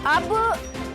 अब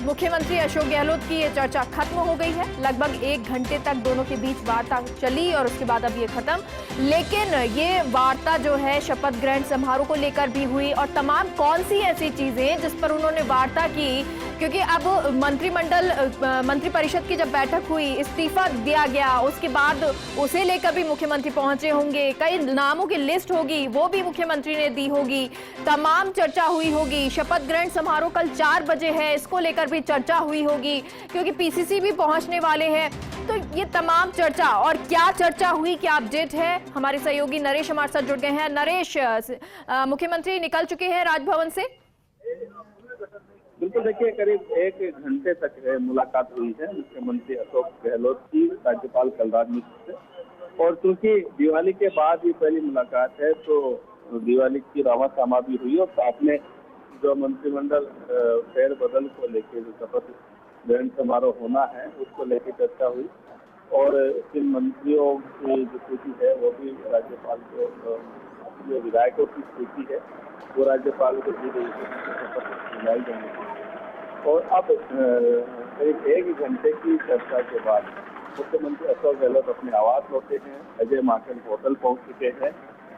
मुख्यमंत्री अशोक गहलोत की ये चर्चा खत्म हो गई है। लगभग 1 घंटे तक दोनों के बीच वार्ता चली और उसके बाद अब ये खत्म। लेकिन ये वार्ता जो है शपथ ग्रहण समारोह को लेकर भी हुई और तमाम कौन सी ऐसी चीजें जिस पर उन्होंने वार्ता की, क्योंकि अब मंत्रिपरिषद की जब बैठक हुई, इस्तीफा दिया गया, उसके बाद उसे लेकर भी मुख्यमंत्री पहुंचे होंगे, कई नामों की लिस्ट होगी वो भी मुख्यमंत्री ने दी होगी, तमाम चर्चा हुई होगी। शपथ ग्रहण समारोह कल 4 बजे है, इसको लेकर भी चर्चा हुई होगी क्योंकि पीसीसी भी पहुंचने वाले हैं। तो ये तमाम चर्चा और क्या चर्चा हुई, क्या अपडेट है, हमारे सहयोगी नरेश हमारे साथ जुड़ गए हैं। नरेश, मुख्यमंत्री निकल चुके हैं राजभवन से? बिल्कुल, देखिए करीब 1 घंटे तक मुलाकात हुई है मुख्यमंत्री अशोक गहलोत की राज्यपाल कलराज मिश्र से। और चूंकि दिवाली के बाद ये पहली मुलाकात है तो दिवाली की रामा सामा भी हुई और साथ में जो मंत्रिमंडल फेरबदल को लेकर जो शपथ ग्रहण समारोह होना है उसको लेकर चर्चा हुई। और इन मंत्रियों की जो सूची है वो भी राज्यपाल को, जो विधायकों की सूची है वो राज्यपाल को दी गई है, शपथ दिलाई जाएगी। और अब करीब 1 घंटे की चर्चा के बाद मुख्यमंत्री अशोक गहलोत अपने आवास लौटे हैं, अजय माकन होटल पहुंच चुके हैं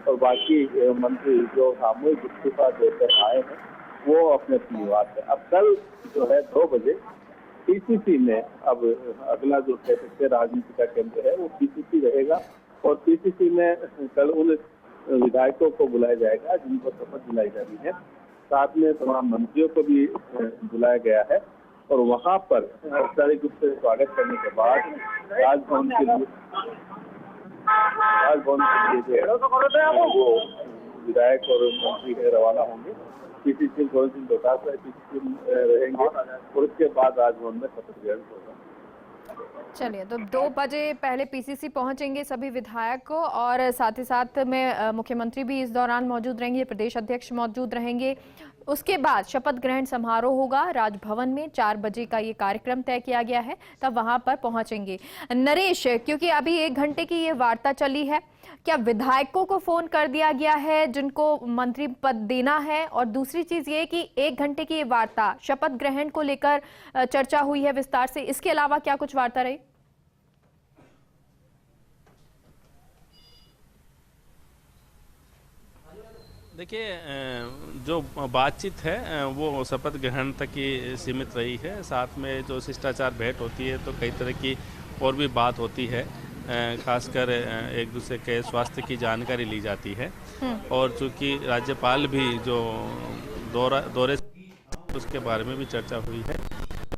और बाकी मंत्री जो सामूहिक इस्तीफा देकर आए हैं वो अपने अपने निवास है। अब कल जो है 2 बजे पीसीसी में, अब अगला जो कह सकते हैं राजनीति का केंद्र है वो पीसीसी रहेगा और पीसीसी में कल उन विधायकों को बुलाया जाएगा जिनको शपथ दिलाई जानी है। साथ में तमाम मंत्रियों को भी बुलाया गया है और वहां पर औपचारिक रूप से स्वागत करने के बाद राजभवन के लिए वो विधायक और मंत्री रवाना होंगे। पीसीसी गोविंद सिंह डोटासरा पीसीसी रहेंगे और उसके बाद राजभवन में शपथ ग्रहण होगा। चलिए, तो 2 बजे पहले पीसीसी पहुंचेंगे सभी विधायक और साथ ही साथ में मुख्यमंत्री भी इस दौरान मौजूद रहेंगे, प्रदेश अध्यक्ष मौजूद रहेंगे। उसके बाद शपथ ग्रहण समारोह होगा राजभवन में, 4 बजे का ये कार्यक्रम तय किया गया है, तब वहां पर पहुंचेंगे। नरेश, क्योंकि अभी 1 घंटे की ये वार्ता चली है, क्या विधायकों को फोन कर दिया गया है जिनको मंत्री पद देना है? और दूसरी चीज ये कि 1 घंटे की ये वार्ता शपथ ग्रहण को लेकर चर्चा हुई है विस्तार से, इसके अलावा क्या कुछ वार्ता रही? देखिए, जो बातचीत है वो शपथ ग्रहण तक ही सीमित रही है। साथ में जो शिष्टाचार भेंट होती है तो कई तरह की और भी बात होती है, खासकर एक दूसरे के स्वास्थ्य की जानकारी ली जाती है। और चूंकि राज्यपाल भी जो दौरे उसके बारे में भी चर्चा हुई है,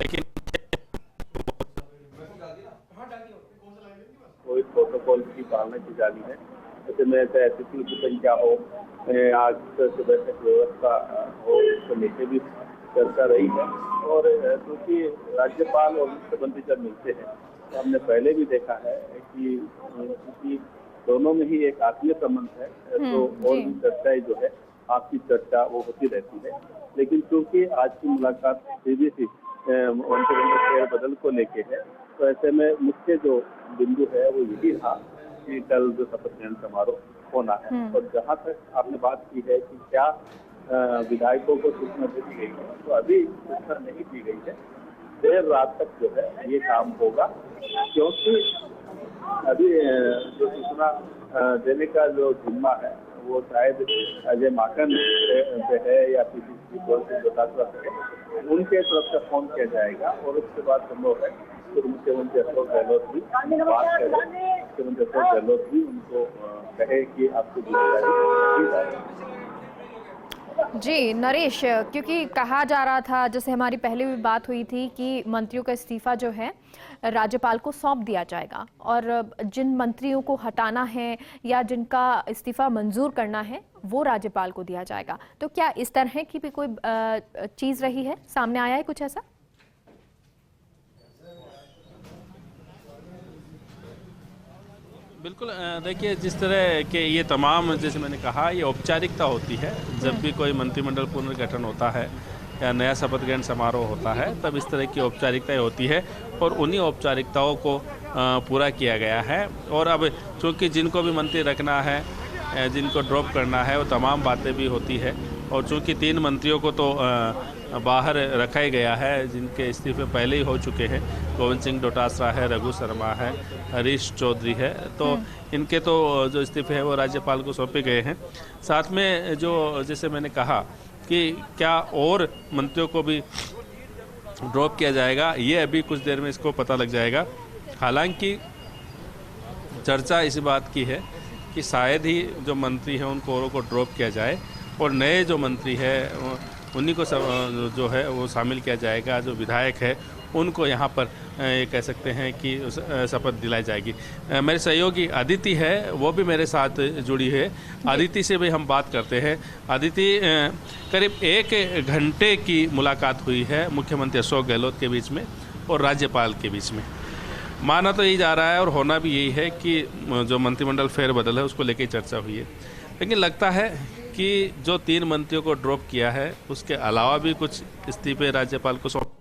लेकिन कोविड प्रोटोकॉल की पालना की जानी है। ऐसे में अतिथियों की संख्या हो, आज से बैठक व्यवस्था हो, उसको लेकर भी चर्चा रही है। और क्योंकि राज्यपाल और मुख्यमंत्री जब मिलते हैं तो हमने पहले भी देखा है कि दोनों में ही एक आत्मीय संबंध है, तो और भी चर्चाएं जो है आपकी चर्चा वो होती रहती है। लेकिन क्योंकि आज की मुलाकात सीधी सी मंत्रिमंडल फेरबदल को लेके है, तो ऐसे में मुख्य जो बिंदु है वो यही था कि कल जो शपथ ग्रहण समारोह होना है। और जहाँ तक आपने बात की है कि क्या विधायकों को सूचना दे दी गई है, तो अभी सूचना नहीं दी गई है। देर रात तक जो है ये काम होगा, क्योंकि अभी जो सूचना देने का जो जिम्मा है वो शायद अजय माकन पे है या पीसीसी है, उनके तरफ से फोन किया जाएगा और उसके बाद संभव है तो मुख्यमंत्री अशोक गहलोत भी बात करें, मुख्यमंत्री अशोक गहलोत भी उनको कहे कि आपको जी। नरेश, क्योंकि कहा जा रहा था, जैसे हमारी पहले भी बात हुई थी कि मंत्रियों का इस्तीफा जो है राज्यपाल को सौंप दिया जाएगा और जिन मंत्रियों को हटाना है या जिनका इस्तीफा मंजूर करना है वो राज्यपाल को दिया जाएगा। तो क्या इस तरह की भी कोई चीज रही है, सामने आया है कुछ ऐसा? बिल्कुल, देखिए जिस तरह के ये तमाम, जैसे मैंने कहा, ये औपचारिकता होती है। जब भी कोई मंत्रिमंडल पुनर्गठन होता है या नया शपथ ग्रहण समारोह होता है तब इस तरह की औपचारिकताएं होती है और उन्हीं औपचारिकताओं को पूरा किया गया है। और अब चूँकि जिनको भी मंत्री रखना है, जिनको ड्रॉप करना है, वो तमाम बातें भी होती है। और चूँकि 3 मंत्रियों को तो बाहर रखा ही गया है, जिनके इस्तीफे पहले ही हो चुके हैं। गोविंद सिंह डोटासरा है, रघु शर्मा है, हरीश चौधरी है, तो इनके तो जो इस्तीफे हैं वो राज्यपाल को सौंपे गए हैं। साथ में जो जैसे मैंने कहा कि क्या और मंत्रियों को भी ड्रॉप किया जाएगा, ये अभी कुछ देर में इसको पता लग जाएगा। हालांकि चर्चा इस बात की है कि शायद ही जो मंत्री हैं उनको औरों को ड्रॉप किया जाए और नए जो मंत्री है उन्हीं को जो है वो शामिल किया जाएगा। जो विधायक है उनको यहाँ पर ये कह सकते हैं कि शपथ दिलाई जाएगी। मेरे सहयोगी अदिति है, वो भी मेरे साथ जुड़ी है। अदिति से भी हम बात करते हैं। अदिति, करीब 1 घंटे की मुलाकात हुई है मुख्यमंत्री अशोक गहलोत के बीच में और राज्यपाल के बीच में। माना तो यही जा रहा है और होना भी यही है कि जो मंत्रिमंडल फेरबदल है उसको लेकर चर्चा हुई है, लेकिन लगता है कि जो 3 मंत्रियों को ड्रॉप किया है उसके अलावा भी कुछ इस्तीफे राज्यपाल को सौंप।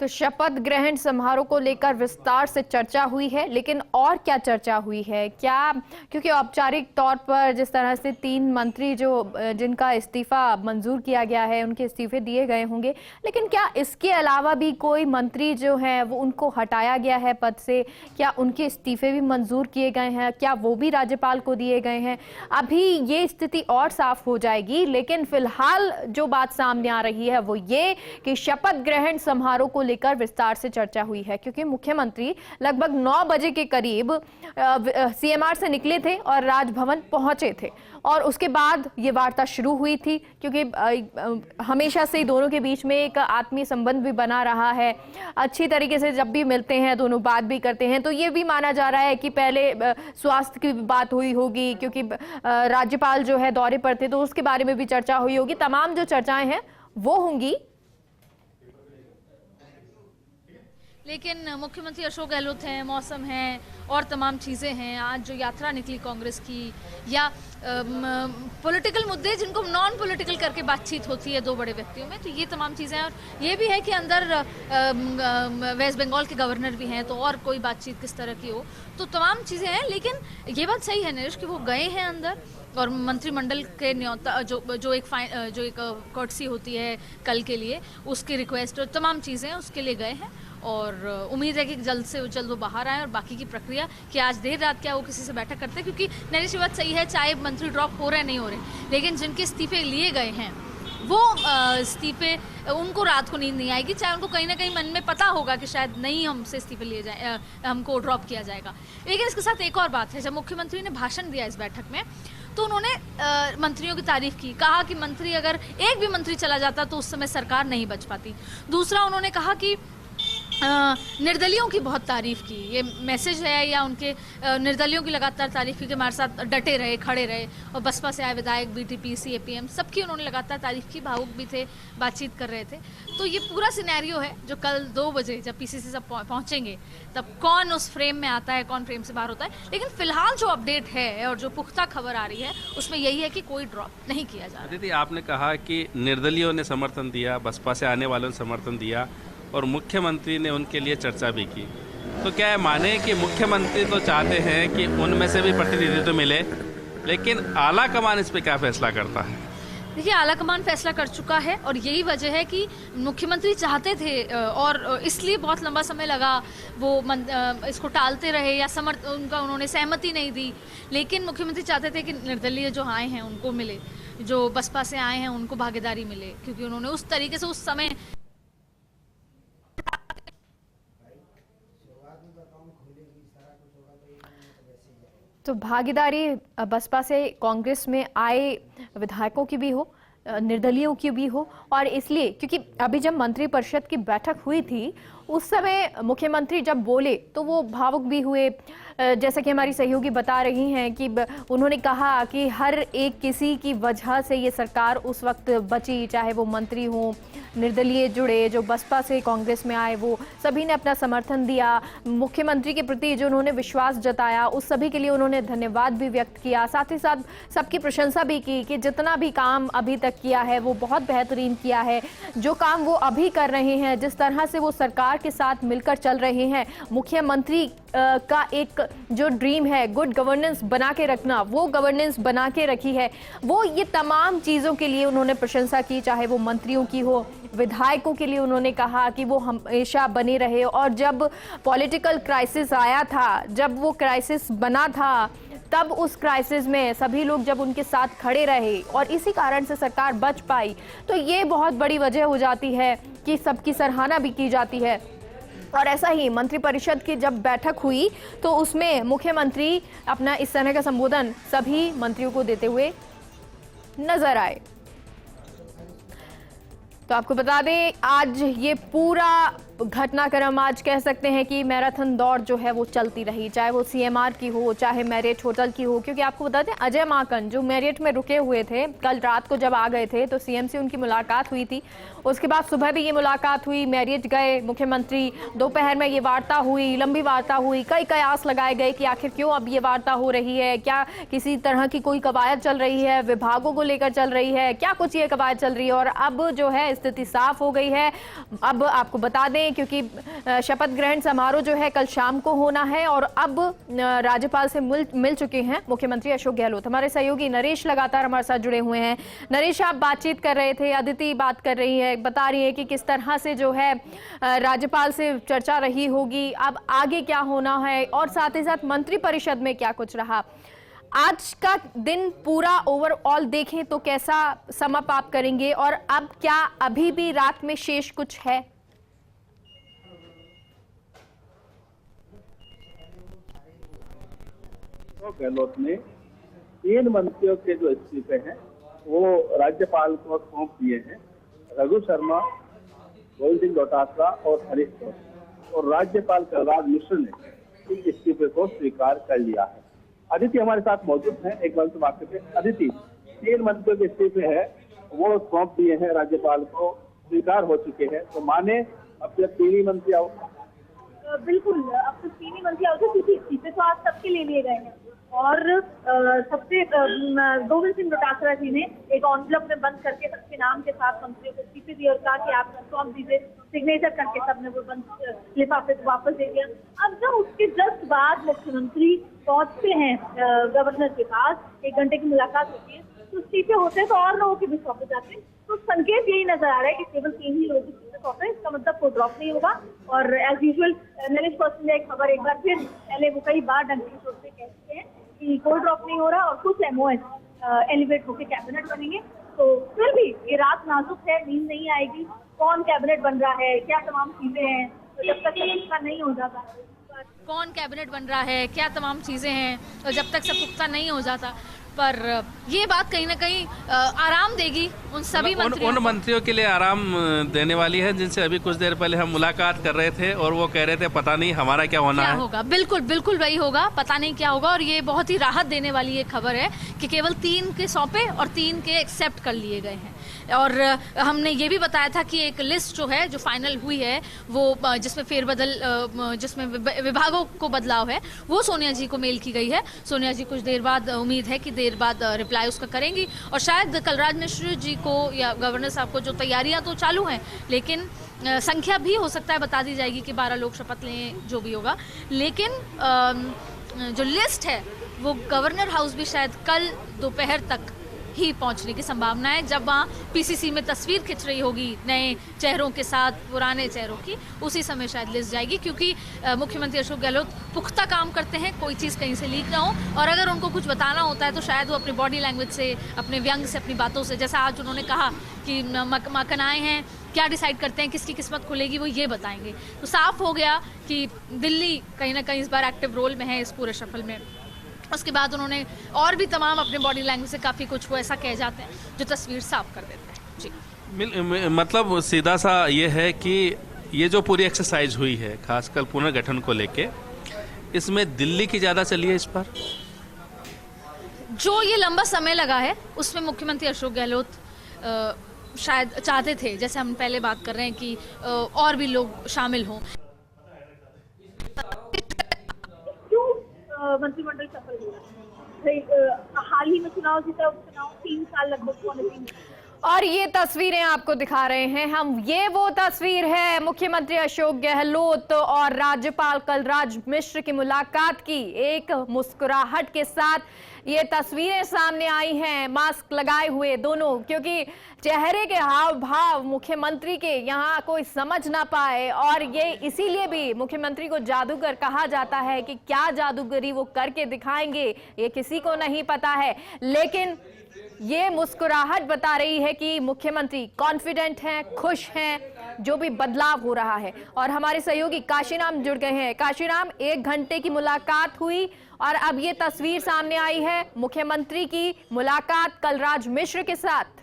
तो शपथ ग्रहण समारोह को लेकर विस्तार से चर्चा हुई है, लेकिन और क्या चर्चा हुई है क्या, क्योंकि औपचारिक तौर पर जिस तरह से 3 मंत्री जिनका इस्तीफा मंजूर किया गया है उनके इस्तीफे दिए गए होंगे, लेकिन क्या इसके अलावा भी कोई मंत्री जो हैं वो उनको हटाया गया है पद से? क्या उनके इस्तीफे भी मंजूर किए गए हैं? क्या वो भी राज्यपाल को दिए गए हैं? अभी ये स्थिति और साफ हो जाएगी, लेकिन फिलहाल जो बात सामने आ रही है वो ये कि शपथ ग्रहण समारोह को लेकर विस्तार से चर्चा हुई है, क्योंकि मुख्यमंत्री लगभग 9 बजे के करीब सीएमआर से निकले थे और राजभवन पहुंचे थे और उसके बाद ये वार्ता शुरू हुई थी, क्योंकि हमेशा से दोनों के बीच में एक आत्मीय संबंध भी बना रहा है। अच्छी तरीके से जब भी मिलते हैं दोनों बात भी करते हैं, तो ये भी माना जा रहा है कि पहले स्वास्थ्य की बात हुई होगी, क्योंकि राज्यपाल जो है दौरे पर थे तो उसके बारे में भी चर्चा हुई होगी। तमाम जो चर्चाएं हैं वो होंगी। लेकिन मुख्यमंत्री अशोक गहलोत हैं, मौसम है और तमाम चीज़ें हैं। आज जो यात्रा निकली कांग्रेस की, या पॉलिटिकल मुद्दे जिनको नॉन पॉलिटिकल करके बातचीत होती है 2 बड़े व्यक्तियों में, तो ये तमाम चीज़ें। और ये भी है कि अंदर वेस्ट बंगाल के गवर्नर भी हैं, तो और कोई बातचीत किस तरह की हो, तो तमाम चीज़ें हैं। लेकिन ये बात सही है नरेश कि वो गए हैं अंदर और मंत्रिमंडल के न्योता जो एक कर्टसी होती है कल के लिए, उसकी रिक्वेस्ट और तमाम चीज़ें उसके लिए गए हैं। और उम्मीद है कि जल्द से जल्द वो बाहर आए और बाकी की प्रक्रिया कि आज देर रात क्या वो किसी से बैठक करते हैं, क्योंकि नरेश बात सही है, चाहे मंत्री ड्रॉप हो रहे नहीं हो रहे, लेकिन जिनके इस्तीफे लिए गए हैं वो इस्तीफे उनको रात को नींद नहीं आएगी, चाहे उनको कहीं ना कहीं मन में पता होगा कि शायद नहीं हमसे इस्तीफे लिए जाए, हमको ड्रॉप किया जाएगा। लेकिन इसके साथ एक और बात है, जब मुख्यमंत्री ने भाषण दिया इस बैठक में तो उन्होंने मंत्रियों की तारीफ की, कहा कि मंत्री अगर एक भी मंत्री चला जाता तो उस समय सरकार नहीं बच पाती। दूसरा उन्होंने कहा कि निर्दलियों की बहुत तारीफ की, ये मैसेज है, या उनके निर्दलियों की लगातार तारीफ की कि हमारे साथ डटे रहे, खड़े रहे, और बसपा से आए विधायक, बीटीपी, सीएपीएम, सबकी उन्होंने लगातार तारीफ की, भावुक भी थे, बातचीत कर रहे थे। तो ये पूरा सिनेरियो है जो कल 2 बजे जब पीसीसी सब पहुंचेंगे तब कौन उस फ्रेम में आता है, कौन फ्रेम से बाहर होता है। लेकिन फिलहाल जो अपडेट है और जो पुख्ता खबर आ रही है उसमें यही है कि कोई ड्रॉप नहीं किया जा रहा। दीदी, आपने कहा कि निर्दलियों ने समर्थन दिया, बसपा से आने वालों ने समर्थन दिया और मुख्यमंत्री ने उनके लिए चर्चा भी की, तो क्या है माने कि मुख्यमंत्री तो चाहते हैं कि उनमें से भी प्रतिनिधित्व मिले, लेकिन आला कमान इस पे क्या फैसला करता है? देखिए, आला कमान फैसला कर चुका है और यही वजह है कि मुख्यमंत्री चाहते थे और इसलिए बहुत लंबा समय लगा, वो इसको टालते रहे या उन्होंने सहमति नहीं दी। लेकिन मुख्यमंत्री चाहते थे कि निर्दलीय जो आए हैं उनको मिले, जो बसपा से आए हैं उनको भागीदारी मिले, क्योंकि उन्होंने उस तरीके से उस समय तो भागीदारी बसपा से कांग्रेस में आए विधायकों की भी हो, निर्दलियों की भी हो, और इसलिए क्योंकि अभी जब मंत्रिपरिषद की बैठक हुई थी उस समय मुख्यमंत्री जब बोले तो वो भावुक भी हुए। जैसा कि हमारी सहयोगी बता रही हैं कि उन्होंने कहा कि हर एक किसी की वजह से ये सरकार उस वक्त बची, चाहे वो मंत्री हों, निर्दलीय जुड़े, जो बसपा से कांग्रेस में आए, वो सभी ने अपना समर्थन दिया। मुख्यमंत्री के प्रति जो उन्होंने विश्वास जताया उस सभी के लिए उन्होंने धन्यवाद भी व्यक्त किया, साथ ही साथ सबकी प्रशंसा भी की कि जितना भी काम अभी तक किया है वो बहुत बेहतरीन किया है। जो काम वो अभी कर रहे हैं, जिस तरह से वो सरकार सरकार के साथ मिलकर चल रहे हैं। मुख्यमंत्री का एक जो ड्रीम है गुड गवर्नेंस बना के रखना, वो गवर्नेंस बना के रखी है। वो ये तमाम चीज़ों के लिए उन्होंने प्रशंसा की, चाहे वो मंत्रियों की हो, विधायकों के लिए उन्होंने कहा कि वो हमेशा बने रहे। और जब पॉलिटिकल क्राइसिस आया था, जब वो क्राइसिस बना था, तब उस क्राइसिस में सभी लोग जब उनके साथ खड़े रहे और इसी कारण से सरकार बच पाई, तो ये बहुत बड़ी वजह हो जाती है कि सबकी सराहना भी की जाती है। और ऐसा ही मंत्रिपरिषद की जब बैठक हुई तो उसमें मुख्यमंत्री अपना इस तरह का संबोधन सभी मंत्रियों को देते हुए नजर आए। तो आपको बता दें, आज ये पूरा घटनाक्रम आज कह सकते हैं कि मैराथन दौड़ जो है वो चलती रही, चाहे वो सीएमआर की हो, चाहे मैरियट होटल की हो। क्योंकि आपको बता दें, अजय माकन जो मैरियट में रुके हुए थे, कल रात को जब आ गए थे तो सीएम से उनकी मुलाकात हुई थी। उसके बाद सुबह भी ये मुलाकात हुई, मैरियट गए मुख्यमंत्री, दोपहर में ये वार्ता हुई, लंबी वार्ता हुई। कई कयास लगाए गए कि आखिर क्यों अब ये वार्ता हो रही है, क्या किसी तरह की कोई कवायद चल रही है, विभागों को लेकर चल रही है, क्या कुछ ये कवायद चल रही है। और अब जो है स्थिति साफ हो गई है। अब आपको बता दें, क्योंकि शपथ ग्रहण समारोह जो है कल शाम को होना है और अब राज्यपाल से मिल चुके हैं मुख्यमंत्री अशोक गहलोत। हमारे सहयोगी नरेश लगातार हमारे साथ जुड़े हुए हैं। नरेश, आप बातचीत कर रहे थे, अदिति बात कर रही है, बता रही है कि किस तरह से जो है राज्यपाल से चर्चा रही होगी, अब आगे क्या होना है और साथ ही साथ मंत्रिपरिषद में क्या कुछ रहा। आज का दिन पूरा ओवरऑल देखें तो कैसा समअप आप करेंगे और अब क्या अभी भी रात में शेष कुछ है? गहलोत ने 3 मंत्रियों के जो इस्तीफे हैं वो राज्यपाल को सौंप दिए हैं। रघु शर्मा, गोविंद सिंह डोटासरा और हरीश चौधरी, और राज्यपाल कलराज मिश्र ने इन इस्तीफे को स्वीकार कर लिया है। अदिति हमारे साथ मौजूद है, एक बार से बात करते हैं। अदिति, 3 मंत्रियों के इस्तीफे हैं वो सौंप दिए हैं, राज्यपाल को स्वीकार हो चुके हैं, तो माने अब जब 3 ही मंत्री आओ। बिल्कुल, अब तो 3 ही मंत्री आओ, क्योंकि इस्तीफे तो आज सबके ले लिए गए हैं। और सबसे गोविंद सिंह डोटासरा जी ने एक एनवेलप में बंद करके सबके नाम के साथ मंत्रियों को इस्तीफे दिए और कहा कि आप सौंप दीजिए, सिग्नेचर करके सबने वो बंद लिफाफे को वापस दे दिया। अब जब उसके जस्ट बाद मुख्यमंत्री पहुंचते हैं गवर्नर के पास, 1 घंटे की मुलाकात होती है, तो इस्तीफे होते हैं तो और लोगों के भी सौंपे जाते हैं। तो संकेत यही नजर आ रहा है कि केवल 3 ही लोग इस्तीफे सौंपे हैं, इसका मतलब कोई ड्रॉप नहीं होगा। और एज यूजुअल नरेश पर्सन ने एक खबर एक बार फिर पहले वो कई बार डंकी चोट से कहते हैं कि कोई ड्रॉप नहीं हो रहा और कुछ एमओएस एलिवेट होकर कैबिनेट बनेंगे। तो फिर भी ये रात नाजुक है, नींद नहीं आएगी, कौन कैबिनेट बन रहा है, क्या तमाम चीजें हैं, तो जब तक इसका नहीं हो जाता, कौन कैबिनेट बन रहा है, क्या तमाम चीज़ें हैं, और जब तक सब पुख्ता नहीं हो जाता, पर ये बात कहीं ना कहीं आराम देगी उन सभी मंत्रियों उन मंत्रियों के लिए आराम देने वाली है जिनसे अभी कुछ देर पहले हम मुलाकात कर रहे थे और वो कह रहे थे पता नहीं हमारा क्या होना है। होगा, बिल्कुल बिल्कुल वही होगा, पता नहीं क्या होगा। और ये बहुत ही राहत देने वाली ये खबर है कि केवल 3 के सौंपे और 3 के एक्सेप्ट कर लिए गए हैं। और हमने ये भी बताया था कि एक लिस्ट जो है जो फाइनल हुई है वो जिसमें फेरबदल, जिसमें विभागों को बदलाव है, वो सोनिया जी को मेल की गई है। सोनिया जी कुछ देर बाद, उम्मीद है कि देर बाद रिप्लाई उसका करेंगी और शायद कलराज मिश्र जी को या गवर्नर साहब को, जो तैयारियां तो चालू हैं लेकिन संख्या भी हो सकता है बता दी जाएगी कि 12 लोग शपथ लें, जो भी होगा। लेकिन जो लिस्ट है वो गवर्नर हाउस भी शायद कल दोपहर तक ही पहुंचने की संभावना है। जब वहाँ पीसीसी में तस्वीर खिंच रही होगी नए चेहरों के साथ पुराने चेहरों की, उसी समय शायद लिस्ट जाएगी। क्योंकि मुख्यमंत्री अशोक गहलोत पुख्ता काम करते हैं, कोई चीज़ कहीं से लीक ना हो। और अगर उनको कुछ बताना होता है तो शायद वो अपनी बॉडी लैंग्वेज से, अपने व्यंग से, अपनी बातों से, जैसा आज उन्होंने कहा कि माकन आए हैं, क्या डिसाइड करते हैं, किसकी किस्मत खुलेगी, वो ये बताएंगे। तो साफ हो गया कि दिल्ली कहीं ना कहीं इस बार एक्टिव रोल में है इस पूरे शफल में। उसके बाद उन्होंने और भी तमाम अपने बॉडी लैंग्वेज से काफ़ी कुछ वो ऐसा कह जाते हैं जो तस्वीर साफ कर देते हैं। जी, मतलब सीधा सा ये है कि ये जो पूरी एक्सरसाइज हुई है खासकर पुनर्गठन को लेके, इसमें दिल्ली की ज़्यादा चली है इस पर। जो ये लंबा समय लगा है उसमें मुख्यमंत्री अशोक गहलोत शायद चाहते थे, जैसे हम पहले बात कर रहे हैं कि और भी लोग शामिल हों। मंत्रिमंडल सफल हुआ, हाल ही में चुनाव जीता, उपचुनाव 3 साल लगभग 3 और ये तस्वीरें आपको दिखा रहे हैं हम, ये वो तस्वीर है मुख्यमंत्री अशोक गहलोत और राज्यपाल कलराज मिश्र की मुलाकात की। एक मुस्कुराहट के साथ ये तस्वीरें सामने आई हैं, मास्क लगाए हुए दोनों, क्योंकि चेहरे के हाव भाव मुख्यमंत्री के यहाँ कोई समझ ना पाए। और ये इसीलिए भी मुख्यमंत्री को जादूगर कहा जाता है कि क्या जादूगरी वो करके दिखाएंगे ये किसी को नहीं पता है, लेकिन ये मुस्कुराहट बता रही है कि मुख्यमंत्री कॉन्फिडेंट हैं, खुश हैं, जो भी बदलाव हो रहा है। और हमारे सहयोगी काशीराम जुड़ गए हैं। काशीराम, 1 घंटे की मुलाकात हुई और अब ये तस्वीर सामने आई है मुख्यमंत्री की मुलाकात कलराज मिश्र के साथ।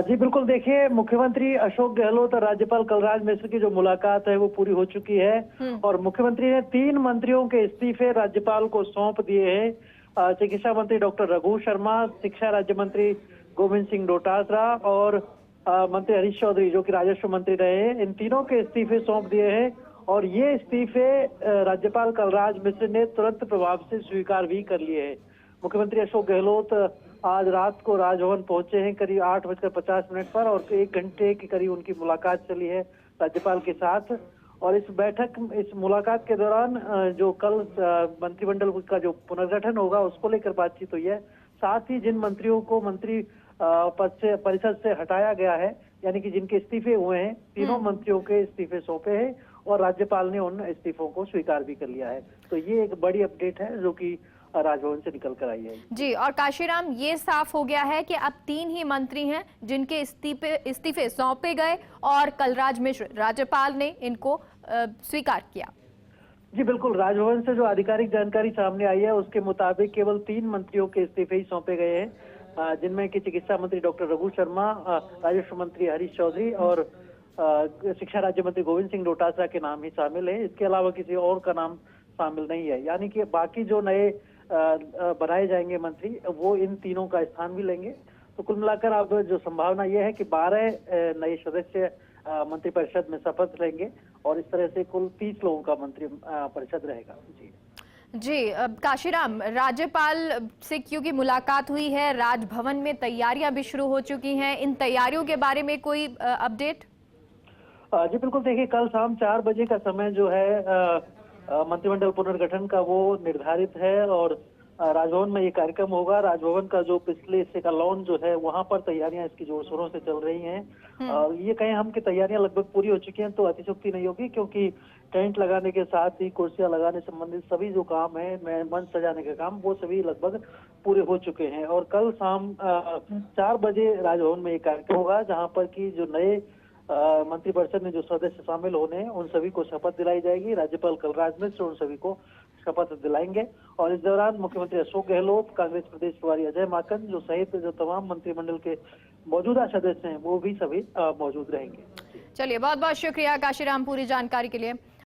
जी बिल्कुल, देखिए मुख्यमंत्री अशोक गहलोत और राज्यपाल कलराज मिश्र की जो मुलाकात है वो पूरी हो चुकी है और मुख्यमंत्री ने 3 मंत्रियों के इस्तीफे राज्यपाल को सौंप दिए हैं। चिकित्सा मंत्री डॉक्टर रघु शर्मा, शिक्षा राज्य मंत्री गोविंद सिंह डोटासरा और मंत्री हरीश चौधरी जो कि राजस्व मंत्री रहे हैं, इन तीनों के इस्तीफे सौंप दिए हैं। और ये इस्तीफे राज्यपाल कलराज मिश्र ने तुरंत प्रभाव से स्वीकार भी कर लिए हैं। मुख्यमंत्री अशोक गहलोत आज रात को राजभवन पहुंचे हैं करीब 8:50 पर और 1 घंटे की करीब उनकी मुलाकात चली है राज्यपाल के साथ। और इस मुलाकात के दौरान जो कल मंत्रिमंडल का जो पुनर्गठन होगा उसको लेकर बातचीत हुई है। साथ ही जिन मंत्रियों को मंत्री पद से परिषद से हटाया गया है, यानी कि जिनके इस्तीफे हुए हैं, तीनों मंत्रियों के इस्तीफे सौंपे हैं और राज्यपाल ने उन इस्तीफों को स्वीकार भी कर लिया है। तो ये एक बड़ी अपडेट है जो कि राजभवन से निकल कर आई है। जी, और काशीराम, ये साफ हो गया है कि अब 3 ही मंत्री हैं जिनके इस्तीफे सौंपे गए और कलराज मिश्र राज्यपाल ने इनको स्वीकार किया। जी बिल्कुल, राजभवन से जो आधिकारिक जानकारी सामने आई है उसके मुताबिक केवल 3 मंत्रियों के इस्तीफे ही सौंपे गए हैं, जिनमें कि चिकित्सा मंत्री डॉक्टर रघु शर्मा, राजस्व मंत्री हरीश चौधरी और शिक्षा राज्य मंत्री गोविंद सिंह डोटासरा के नाम ही शामिल है। इसके अलावा किसी और का नाम शामिल नहीं है, यानी कि बाकी जो नए बनाए जाएंगे मंत्री वो इन तीनों का स्थान भी लेंगे। तो कुल मिलाकर अब जो संभावना ये है कि 12 नए सदस्य मंत्रिपरिषद में शपथ लेंगे और इस तरह से कुल 30 लोगों का मंत्री परिषद रहेगा। जी काशीराम, राज्यपाल से क्योंकि मुलाकात हुई है, राजभवन में तैयारियां भी शुरू हो चुकी हैं, इन तैयारियों के बारे में कोई अपडेट? जी बिल्कुल, देखिए कल शाम 4 बजे का समय जो है मंत्रिमंडल पुनर्गठन का वो निर्धारित है और राजभवन में ये कार्यक्रम होगा। राजभवन का जो पिछले हिस्से का लॉन जो है वहां पर तैयारियां इसकी जोर शोरों से चल रही हैं। ये कहें हम कि तैयारियां लगभग पूरी हो चुकी हैं तो अतिशयोक्ति नहीं होगी, क्योंकि टेंट लगाने के साथ ही कुर्सियां लगाने संबंधित सभी जो काम है, मंच सजाने का काम, वो सभी लगभग पूरे हो चुके हैं। और कल शाम 4 बजे राजभवन में ये कार्यक्रम होगा जहाँ पर की जो नए मंत्रिपरिषद में जो सदस्य शामिल होने हैं उन सभी को शपथ दिलाई जाएगी। राज्यपाल कलराज मिश्र उन सभी को शपथ दिलाएंगे और इस दौरान मुख्यमंत्री अशोक गहलोत, कांग्रेस प्रदेश प्रभारी अजय माकन जो सहित जो तमाम मंत्रिमंडल के मौजूदा सदस्य हैं वो भी सभी मौजूद रहेंगे। चलिए, बहुत बहुत शुक्रिया काशीराम पूरी जानकारी के लिए।